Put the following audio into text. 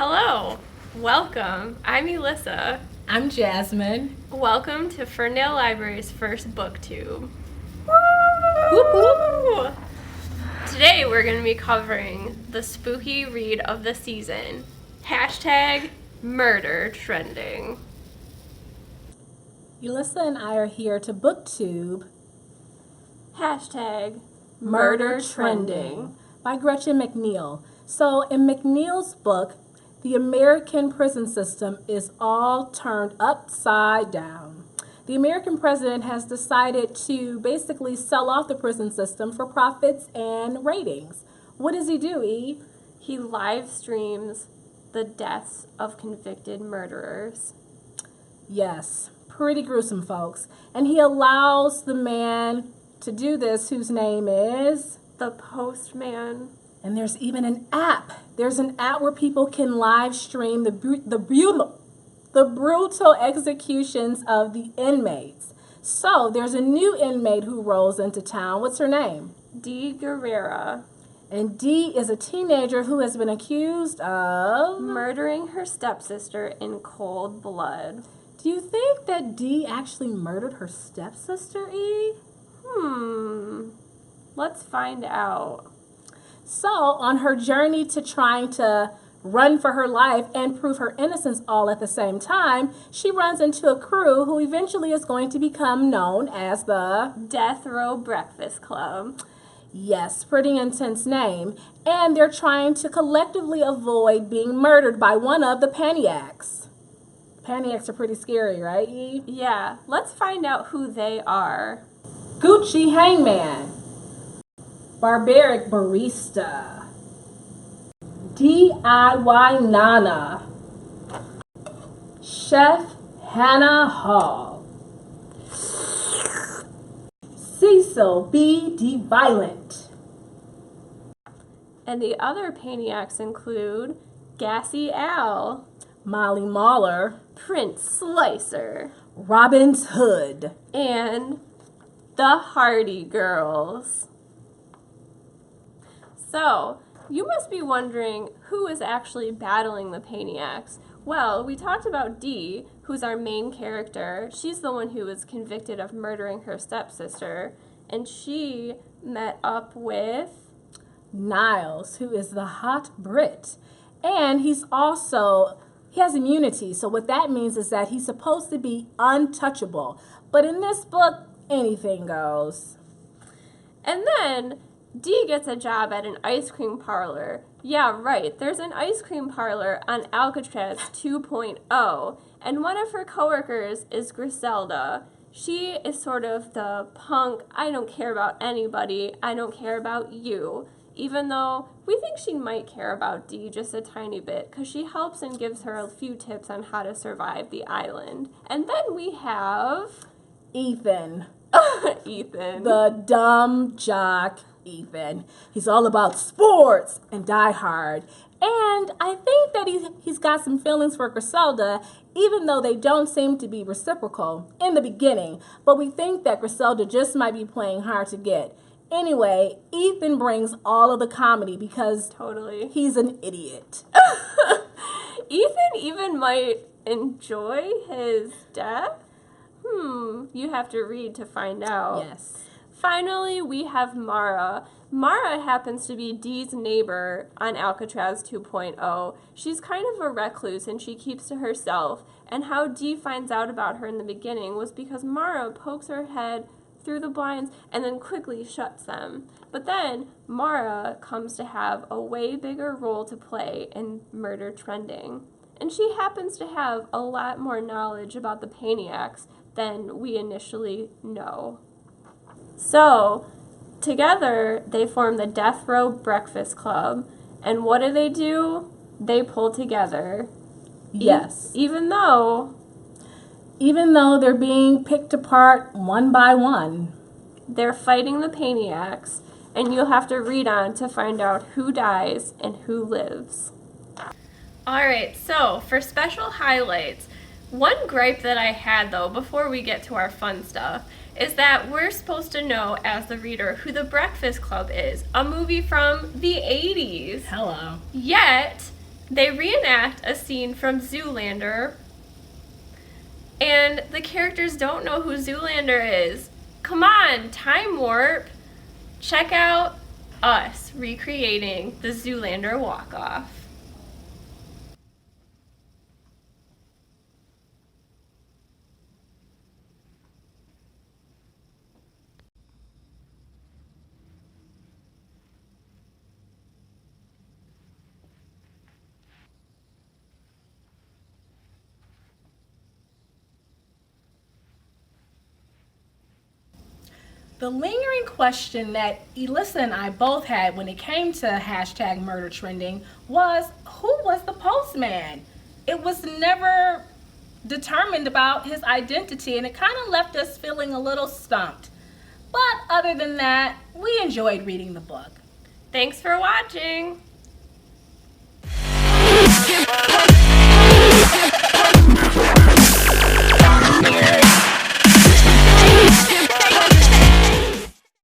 Hello, welcome. I'm Elissa. I'm Jasmine. Welcome to Ferndale Library's first BookTube. Whoop, whoop. Today we're going to be covering the spooky read of the season. Hashtag murdertrending. Elissa and I are here to BookTube Hashtag Murdertrending by Gretchen McNeil. So in McNeil's book, the American prison system is all turned upside down. The American president has decided to basically sell off the prison system for profits and ratings. What does he do, E? He live streams the deaths of convicted murderers. Yes, pretty gruesome, folks. And he allows the man to do this whose name is The Postman. And there's even an app. There's an app where people can live stream the brutal executions of the inmates. So there's a new inmate who rolls into town. What's her name? Dee Guerrera. And Dee is a teenager who has been accused of Murdering her stepsister in cold blood. Do you think that Dee actually murdered her stepsister, E? Let's find out. So, on her journey to trying to run for her life and prove her innocence all at the same time, she runs into a crew who eventually is going to become known as the Death Row Breakfast Club. Yes, pretty intense name. And they're trying to collectively avoid being murdered by one of the Paniacs. Paniacs are pretty scary, right, E? Yeah, let's find out who they are. Gucci Hangman, Barbaric Barista, DIY Nana, Chef Hannah Hall, Cecil B. D. Violent. And the other Paniacs include Gassy Al, Molly Mahler, Prince Slicer, Robin's Hood, and the Hardy Girls. So, you must be wondering who is actually battling the Paniacs. Well, we talked about Dee, who's our main character. She's the one who was convicted of murdering her stepsister, and she met up with Niles, who is the hot Brit. And he has immunity. So what that means is that he's supposed to be untouchable. But in this book, anything goes. And then Dee gets a job at an ice cream parlor. Yeah, right, there's an ice cream parlor on Alcatraz 2.0, and one of her coworkers is Griselda. She is sort of the punk, I don't care about anybody, I don't care about you, even though we think she might care about Dee just a tiny bit, because she helps and gives her a few tips on how to survive the island. And then we have Ethan. Ethan. The dumb jock Ethan. He's all about sports and die hard. And I think that he's got some feelings for Griselda, even though they don't seem to be reciprocal in the beginning. But we think that Griselda just might be playing hard to get. Anyway, Ethan brings all of the comedy because Totally. he's an idiot. Ethan even might enjoy his death. You have to read to find out. Yes. Finally, we have Mara. Mara happens to be Dee's neighbor on Alcatraz 2.0. She's kind of a recluse and she keeps to herself. And how Dee finds out about her in the beginning was because Mara pokes her head through the blinds and then quickly shuts them. But then Mara comes to have a way bigger role to play in murdertrending. And she happens to have a lot more knowledge about the Paniacs than we initially know. So, together, they form the Death Row Breakfast Club. And what do? They pull together. Yes. Even though they're being picked apart one by one. they're fighting the Paniacs, and you'll have to read on to find out who dies and who lives. Alright, so for special highlights, one gripe that I had though, before we get to our fun stuff, is that we're supposed to know as the reader who The Breakfast Club is, a movie from the 80s. Hello. Yet, They reenact a scene from Zoolander, and the characters don't know who Zoolander is. Come on, time warp. Check out us recreating the Zoolander walk-off. The lingering question that Elissa and I both had when it came to hashtag murder trending was, who was the postman? It was never determined about his identity, and it kind of left us feeling a little stumped. But other than that, we enjoyed reading the book. Thanks for watching.